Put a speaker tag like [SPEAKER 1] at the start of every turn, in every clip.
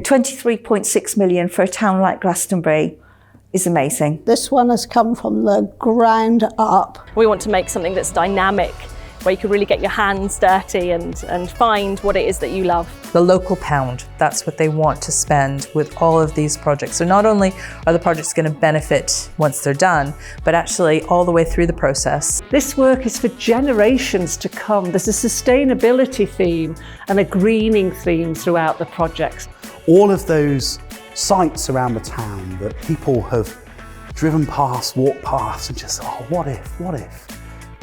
[SPEAKER 1] 23.6 million for a town like Glastonbury is amazing.
[SPEAKER 2] This one has come from the ground up.
[SPEAKER 3] We want to make something that's dynamic, where you can really get your hands dirty and find what it is that you love.
[SPEAKER 4] The local pound, that's what they want to spend with all of these projects. So not only are the projects going to benefit once they're done, but actually all the way through the process.
[SPEAKER 5] This work is for generations to come. There's a sustainability theme and a greening theme throughout the projects.
[SPEAKER 6] All of those sites around the town that people have driven past, walked past, and just, oh, what if?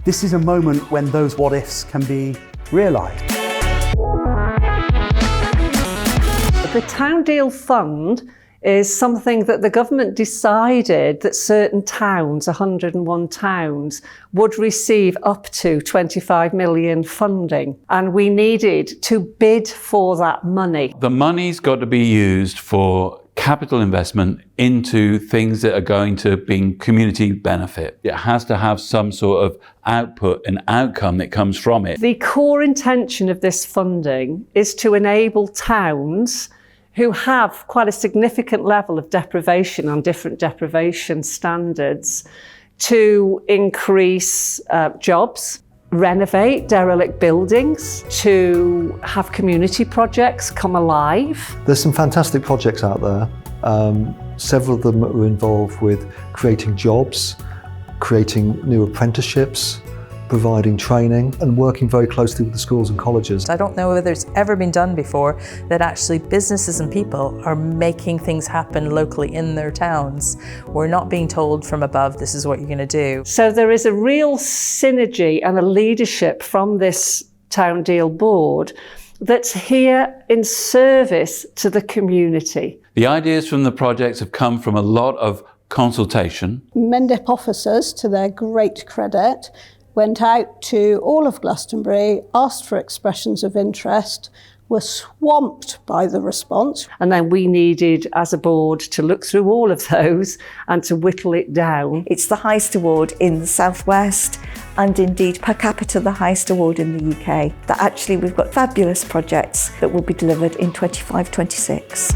[SPEAKER 6] This is a moment when those what ifs can be realised.
[SPEAKER 5] The Town Deal Fund is something that the government decided that certain towns, 101 towns, would receive up to 25 million funding. And we needed to bid for that money.
[SPEAKER 7] The money's got to be used for capital investment into things that are going to bring community benefit. It has to have some sort of output and outcome that comes from it.
[SPEAKER 5] The core intention of this funding is to enable towns who have quite a significant level of deprivation on different deprivation standards to increase jobs, renovate derelict buildings, to have community projects come alive.
[SPEAKER 8] There's some fantastic projects out there. Several of them are involved with creating jobs, creating new apprenticeships, providing training and working very closely with the schools and colleges.
[SPEAKER 4] I don't know whether it's ever been done before that actually businesses and people are making things happen locally in their towns. We're not being told from above, this is what you're going to do.
[SPEAKER 5] So there is a real synergy and a leadership from this Town Deal board that's here in service to the community.
[SPEAKER 7] The ideas from the projects have come from a lot of consultation.
[SPEAKER 2] Mendip officers, to their great credit, went out to all of Glastonbury, asked for expressions of interest, were swamped by the response.
[SPEAKER 5] And then we needed, as a board, to look through all of those and to whittle it down.
[SPEAKER 1] It's the highest award in the Southwest and indeed per capita the highest award in the UK. That actually we've got fabulous projects that will be delivered in 25-26.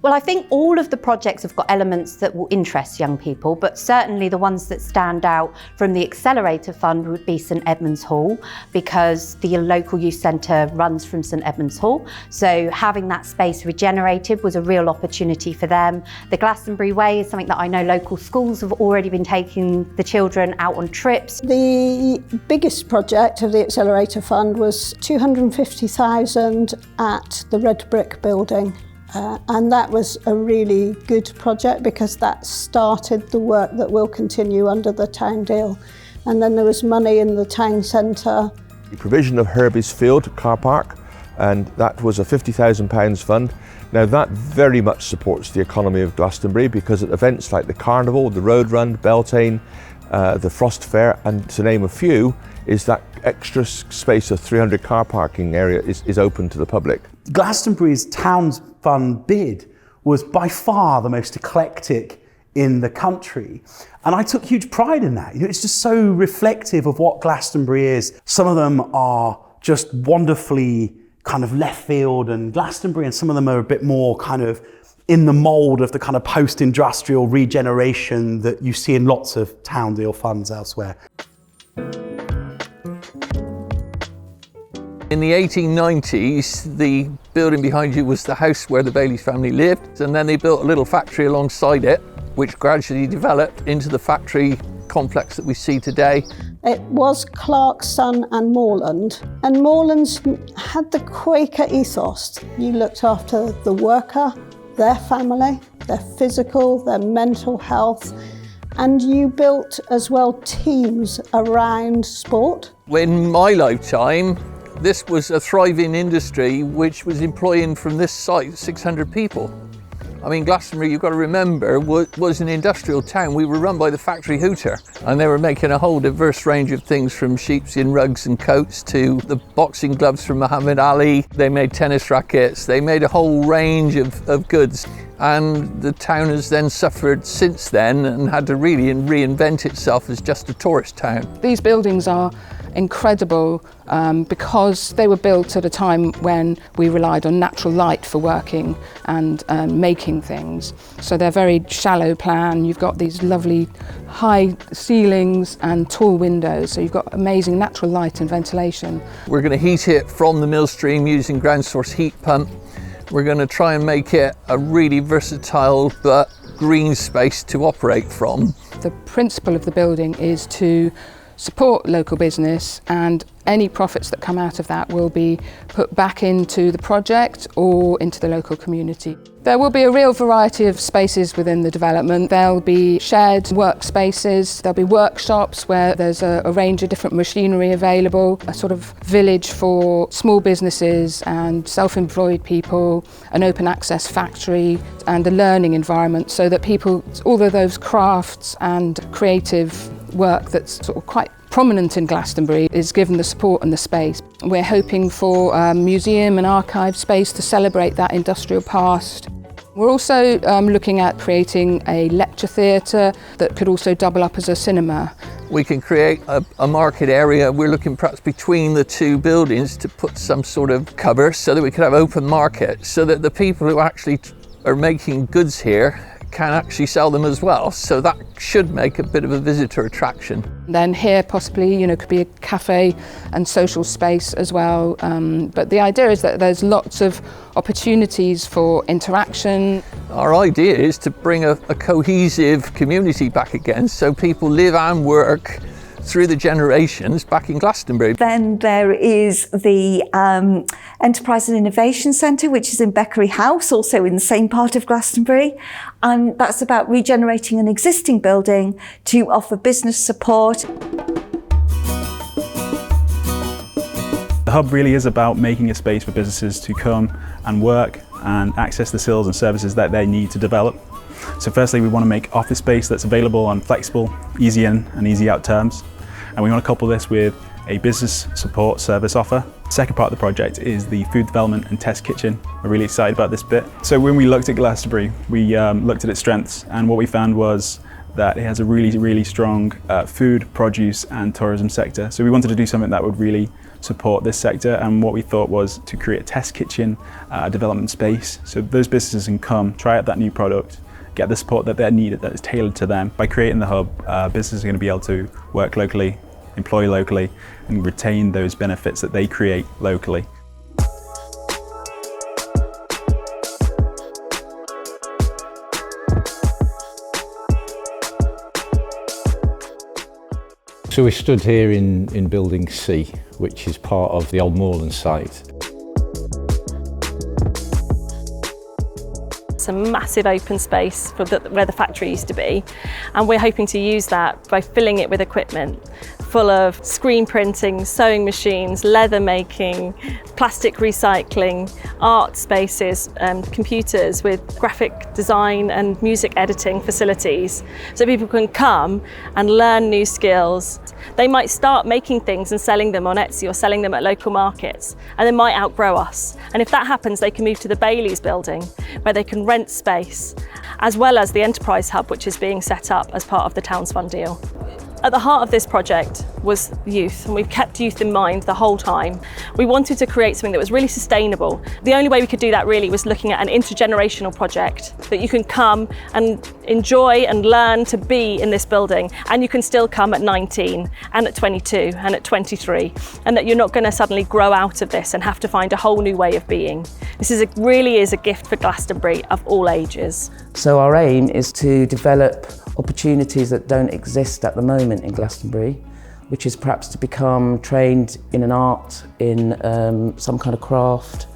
[SPEAKER 9] Well, I think all of the projects have got elements that will interest young people, but certainly the ones that stand out from the Accelerator Fund would be St Edmunds Hall, because the local youth centre runs from St Edmunds Hall. So having that space regenerated was a real opportunity for them. The Glastonbury Way is something that I know local schools have already been taking the children out on trips.
[SPEAKER 2] The biggest project of the Accelerator Fund was 250,000 at the Red Brick building. And that was a really good project because that started the work that will continue under the Town Deal. And then there was money in the town centre.
[SPEAKER 10] The provision of Herbie's Field car park, and that was a £50,000 fund. Now that very much supports the economy of Glastonbury because at events like the Carnival, the Road Run, Beltane, the Frost Fair, and to name a few, is that extra space of 300 car parking area is open to the public.
[SPEAKER 6] Glastonbury's Towns Fund bid was by far the most eclectic in the country. And I took huge pride in that. You know, it's just so reflective of what Glastonbury is. Some of them are just wonderfully kind of left field and Glastonbury, and some of them are a bit more kind of in the mould of the kind of post-industrial regeneration that you see in lots of Town Deal funds elsewhere.
[SPEAKER 11] In the 1890s, the building behind you was the house where the Bailey's family lived, and then they built a little factory alongside it, which gradually developed into the factory complex that we see today.
[SPEAKER 2] It was Clark's son and Moreland, and Moreland's had the Quaker ethos. You looked after the worker, their family, their physical, their mental health, and you built as well teams around sport.
[SPEAKER 11] In my lifetime, this was a thriving industry which was employing from this site 600 people. I mean, Glastonbury, you've got to remember, was an industrial town. We were run by the factory hooter, and they were making a whole diverse range of things, from sheepskin rugs and coats to the boxing gloves from Muhammad Ali. They made tennis rackets. They made a whole range of goods. And the town has then suffered since then and had to really reinvent itself as just a tourist town.
[SPEAKER 12] These buildings are incredible because they were built at a time when we relied on natural light for working and making things. So they're very shallow plan. You've got these lovely high ceilings and tall windows, so you've got amazing natural light and ventilation.
[SPEAKER 11] We're going to heat it from the mill stream using ground source heat pump. We're going to try and make it a really versatile but green space to operate from.
[SPEAKER 12] The principle of the building is to support local business, and any profits that come out of that will be put back into the project or into the local community. There will be a real variety of spaces within the development. There'll be shared workspaces, there'll be workshops where there's a range of different machinery available, a sort of village for small businesses and self-employed people, an open access factory and a learning environment so that people, all of those crafts and creative work that's sort of quite prominent in Glastonbury is given the support and the space. We're hoping for a museum and archive space to celebrate that industrial past. We're also looking at creating a lecture theatre that could also double up as a cinema.
[SPEAKER 11] We can create a market area. We're looking perhaps between the two buildings to put some sort of cover so that we could have open market, so that the people who actually are making goods here can actually sell them as well. So that should make a bit of a visitor attraction.
[SPEAKER 12] Then here possibly, could be a cafe and social space as well. But the idea is that there's lots of opportunities for interaction.
[SPEAKER 11] Our idea is to bring a cohesive community back again, so people live and work through the generations back in Glastonbury.
[SPEAKER 1] Then there is the Enterprise and Innovation Centre, which is in Beckery House, also in the same part of Glastonbury. And that's about regenerating an existing building to offer business support.
[SPEAKER 13] The hub really is about making a space for businesses to come and work and access the skills and services that they need to develop. So firstly, we want to make office space that's available on flexible, easy in and easy out terms. And we want to couple this with a business support service offer. The second part of the project is the food development and test kitchen. We're really excited about this bit. So when we looked at Glastonbury, we looked at its strengths, and what we found was that it has a really strong food, produce and tourism sector. So we wanted to do something that would really support this sector, and what we thought was to create a test kitchen, a development space, so those businesses can come, try out that new product, get the support that they need that is tailored to them. By creating the hub, businesses are going to be able to work locally, employ locally and retain those benefits that they create locally.
[SPEAKER 14] So we stood here in Building C, which is part of the old Moorland site.
[SPEAKER 3] It's a massive open space for where the factory used to be, and we're hoping to use that by filling it with equipment full of screen printing, sewing machines, leather making, plastic recycling, art spaces, computers with graphic design and music editing facilities, so people can come and learn new skills. They might start making things and selling them on Etsy or selling them at local markets, and they might outgrow us. And if that happens, they can move to the Bailey's building, where they can rent space, as well as the Enterprise Hub, which is being set up as part of the Towns Fund deal. At the heart of this project was youth, and we've kept youth in mind the whole time. We wanted to create something that was really sustainable. The only way we could do that really was looking at an intergenerational project that you can come and enjoy and learn to be in this building, and you can still come at 19 and at 22 and at 23, and that you're not going to suddenly grow out of this and have to find a whole new way of being. This really is a gift for Glastonbury of all ages.
[SPEAKER 15] So our aim is to develop opportunities that don't exist at the moment in Glastonbury, which is perhaps to become trained in an art, in some kind of craft,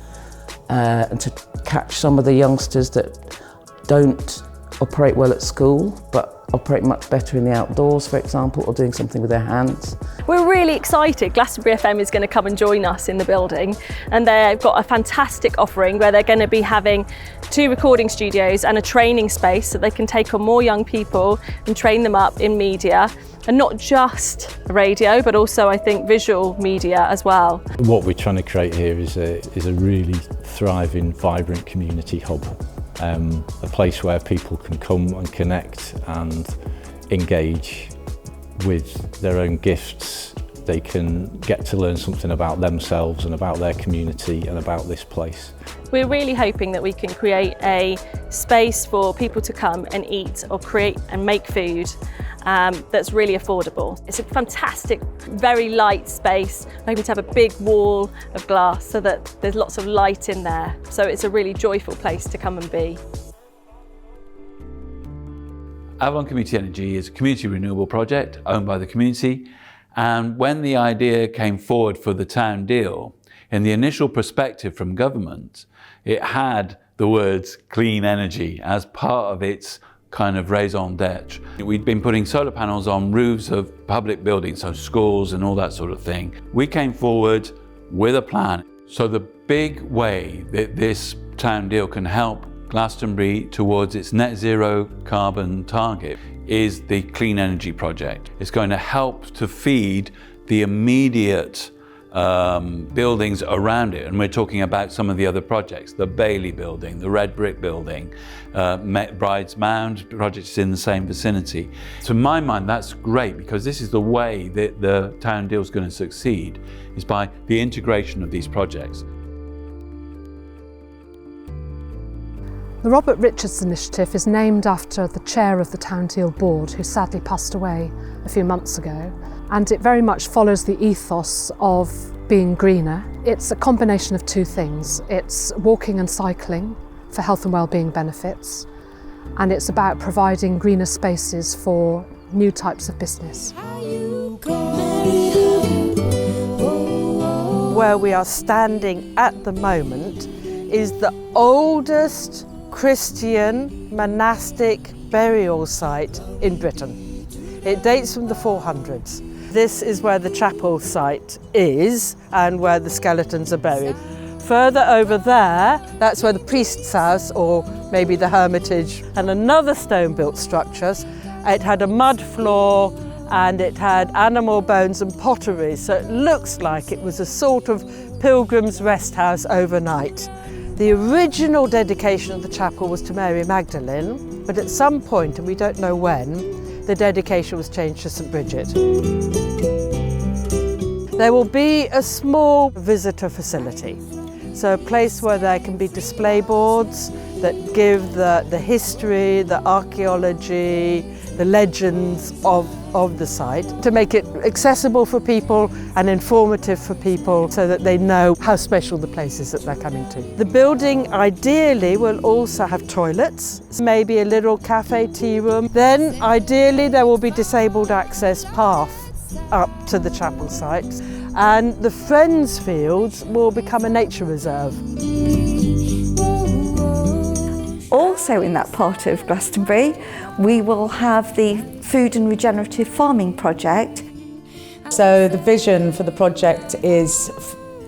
[SPEAKER 15] and to catch some of the youngsters that don't operate well at school, but operate much better in the outdoors, for example, or doing something with their hands.
[SPEAKER 3] We're really excited. Glastonbury FM is going to come and join us in the building, and they've got a fantastic offering where they're going to be having 2 recording studios and a training space so they can take on more young people and train them up in media, and not just radio, but also I think visual media as well.
[SPEAKER 14] What we're trying to create here is a really thriving, vibrant community hub. A place where people can come and connect and engage with their own gifts they can get to learn something about themselves and about their community and about this place.
[SPEAKER 3] We're really hoping that we can create a space for people to come and eat or create and make food that's really affordable. It's a fantastic, very light space. We're hoping to have a big wall of glass so that there's lots of light in there. So it's a really joyful place to come and be.
[SPEAKER 7] Avalon Community Energy is a community renewable project owned by the community. And when the idea came forward for the town deal, in the initial perspective from government, it had the words clean energy as part of its kind of raison d'etre. We'd been putting solar panels on roofs of public buildings, so schools and all that sort of thing. We came forward with a plan. So the big way that this town deal can help Glastonbury towards its net zero carbon target is the Clean Energy Project. It's going to help to feed the immediate buildings around it, and we're talking about some of the other projects, the Bailey building, the Red Brick building, Bride's Mound projects in the same vicinity. To my mind, that's great, because this is the way that the town deal is going to succeed, is by the integration of these projects.
[SPEAKER 16] The Robert Richards Initiative is named after the chair of the Town Deal Board, who sadly passed away a few months ago, and it very much follows the ethos of being greener. It's a combination of two things. It's walking and cycling for health and wellbeing benefits, and it's about providing greener spaces for new types of business.
[SPEAKER 17] Where we are standing at the moment is the oldest Christian monastic burial site in Britain. It dates from the 400s. This is where the chapel site is and where the skeletons are buried. Further over there, that's where the priest's house, or maybe the hermitage, and another stone-built structure. It had a mud floor and it had animal bones and pottery, so it looks like it was a sort of pilgrim's rest house overnight. The original dedication of the chapel was to Mary Magdalene, but at some point, and we don't know when, the dedication was changed to St. Bridget. There will be a small visitor facility, so a place where there can be display boards that give the history, the archaeology, the legends of the site, to make it accessible for people and informative for people so that they know how special the place is that they're coming to. The building ideally will also have toilets, maybe a little cafe, tea room. Then ideally there will be disabled access path up to the chapel site, and the Friends Fields will become a nature reserve.
[SPEAKER 1] Also in that part of Glastonbury, we will have the Food and Regenerative Farming project.
[SPEAKER 18] So the vision for the project is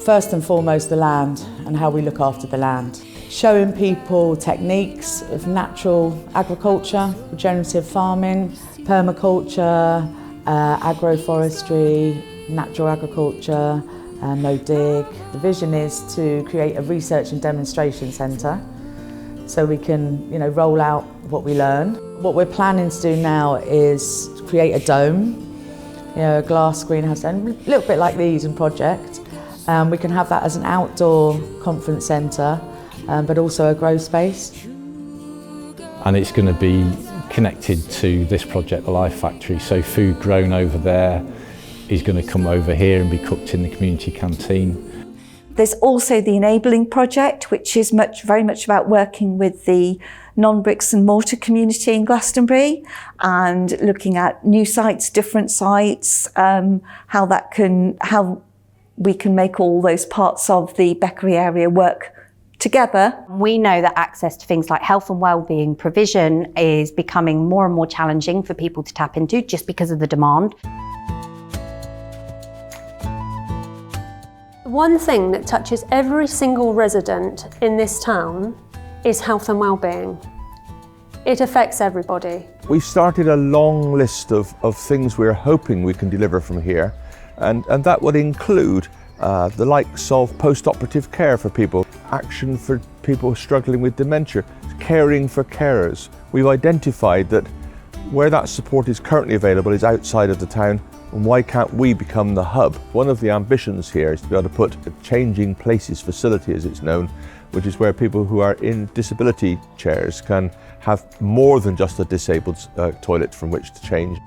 [SPEAKER 18] first and foremost the land and how we look after the land. Showing people techniques of natural agriculture, regenerative farming, permaculture, agroforestry, natural agriculture, no dig. The vision is to create a research and demonstration centre so we can, roll out what we learn. What we're planning to do now is create a dome, a glass greenhouse, and a little bit like the Eden project. We can have that as an outdoor conference centre, but also a grow space.
[SPEAKER 14] And it's going to be connected to this project, the Life Factory, so food grown over there is going to come over here and be cooked in the community canteen.
[SPEAKER 1] There's also the Enabling project, which is very much about working with the non-bricks and mortar community in Glastonbury and looking at new sites, different sites, how we can make all those parts of the Beckery area work together.
[SPEAKER 9] We know that access to things like health and wellbeing provision is becoming more and more challenging for people to tap into just because of the demand.
[SPEAKER 19] One thing that touches every single resident in this town is health and well-being. It affects everybody.
[SPEAKER 10] We've started a long list of things we're hoping we can deliver from here, and that would include the likes of post-operative care for people, action for people struggling with dementia, caring for carers. We've identified that where that support is currently available is outside of the town. And why can't we become the hub? One of the ambitions here is to be able to put a changing places facility, as it's known, which is where people who are in disability chairs can have more than just a disabled toilet from which to change.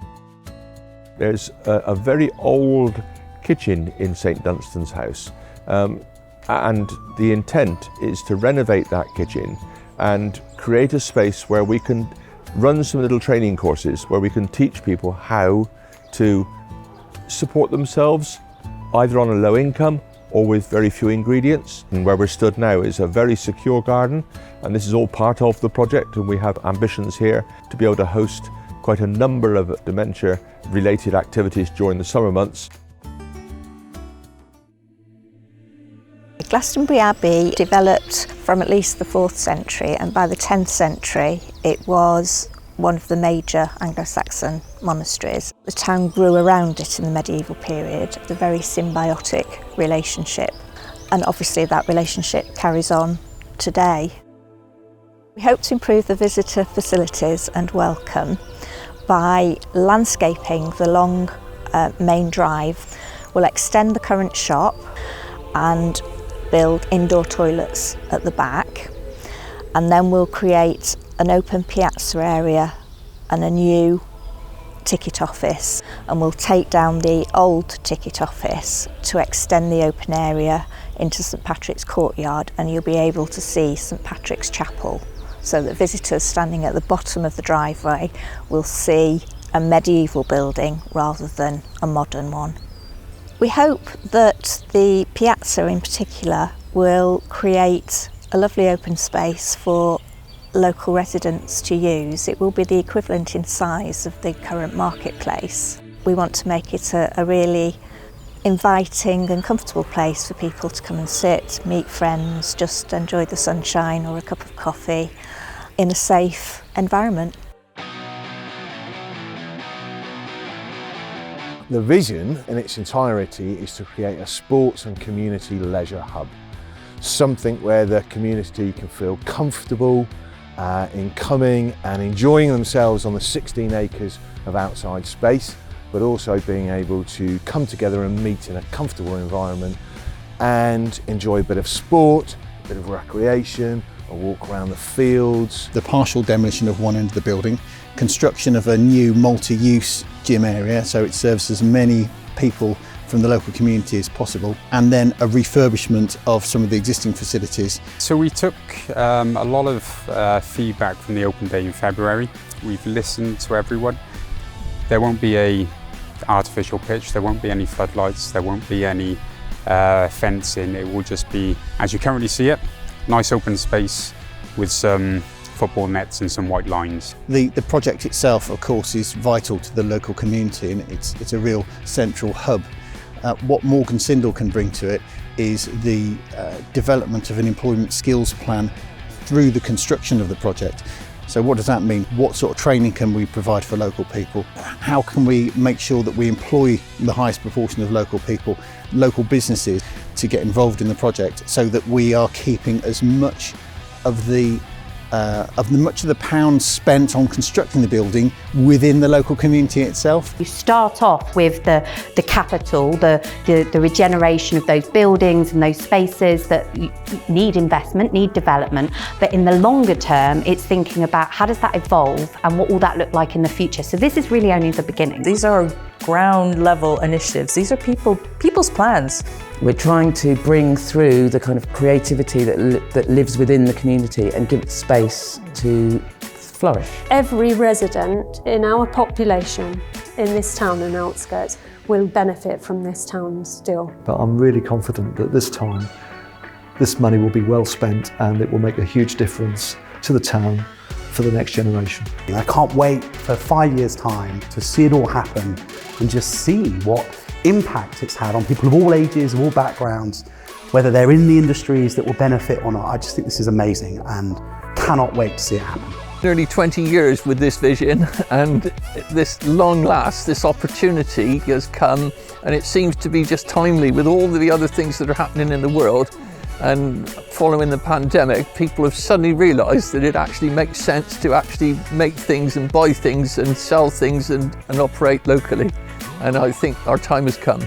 [SPEAKER 10] There's a very old kitchen in St Dunstan's house, and the intent is to renovate that kitchen and create a space where we can run some little training courses where we can teach people how to support themselves either on a low income or with very few ingredients. And where we're stood now is a very secure garden, and this is all part of the project, and we have ambitions here to be able to host quite a number of dementia related activities during the summer months.
[SPEAKER 20] Glastonbury Abbey developed from at least the 4th century, and by the 10th century it was one of the major Anglo-Saxon monasteries. The town grew around it in the medieval period, a very symbiotic relationship, and obviously that relationship carries on today. We hope to improve the visitor facilities and welcome by landscaping the long main drive. We'll extend the current shop and build indoor toilets at the back, and then we'll create an open piazza area and a new ticket office, and we'll take down the old ticket office to extend the open area into St Patrick's courtyard, and you'll be able to see St Patrick's Chapel, so that visitors standing at the bottom of the driveway will see a medieval building rather than a modern one. We hope that the piazza in particular will create a lovely open space for local residents to use. It will be the equivalent in size of the current marketplace. We want to make it a really inviting and comfortable place for people to come and sit, meet friends, just enjoy the sunshine or a cup of coffee in a safe environment.
[SPEAKER 21] The vision in its entirety is to create a sports and community leisure hub. Something where the community can feel comfortable in coming and enjoying themselves on the 16 acres of outside space, but also being able to come together and meet in a comfortable environment and enjoy a bit of sport, a bit of recreation, a walk around the fields.
[SPEAKER 22] The partial demolition of one end of the building, construction of a new multi-use gym area so it serves as many people from the local community as possible, and then a refurbishment of some of the existing facilities.
[SPEAKER 23] So we took a lot of feedback from the open day in February. We've listened to everyone. There won't be an artificial pitch, there won't be any floodlights, there won't be any fencing. It will just be, as you currently see it, nice open space with some football nets and some white lines.
[SPEAKER 22] The project itself, of course, is vital to the local community, and it's a real central hub. What Morgan Sindall can bring to it is the development of an employment skills plan through the construction of the project. So what does that mean? What sort of training can we provide for local people? How can we make sure that we employ the highest proportion of local people, local businesses, to get involved in the project, so that we are keeping as much of the pounds spent on constructing the building within the local community itself.
[SPEAKER 9] You start off with the capital, the regeneration of those buildings and those spaces that need investment, need development, but in the longer term it's thinking about how does that evolve and what will that look like in the future. So this is really only the beginning.
[SPEAKER 4] These are ground level initiatives. These are people's plans.
[SPEAKER 15] We're trying to bring through the kind of creativity that lives within the community and give it space to flourish.
[SPEAKER 19] Every resident in our population in this town and outskirts will benefit from this town's deal.
[SPEAKER 8] But I'm really confident that this time, this money will be well spent and it will make a huge difference to the town for the next generation.
[SPEAKER 6] I can't wait for 5 years' time to see it all happen and just see what impact it's had on people of all ages, of all backgrounds, whether they're in the industries that will benefit or not. I just think this is amazing and cannot wait to see it happen.
[SPEAKER 11] Nearly 20 years with this vision, and this long last, this opportunity has come, and it seems to be just timely with all the other things that are happening in the world. And following the pandemic, people have suddenly realised that it actually makes sense to actually make things and buy things and sell things and operate locally. and I think our time has come.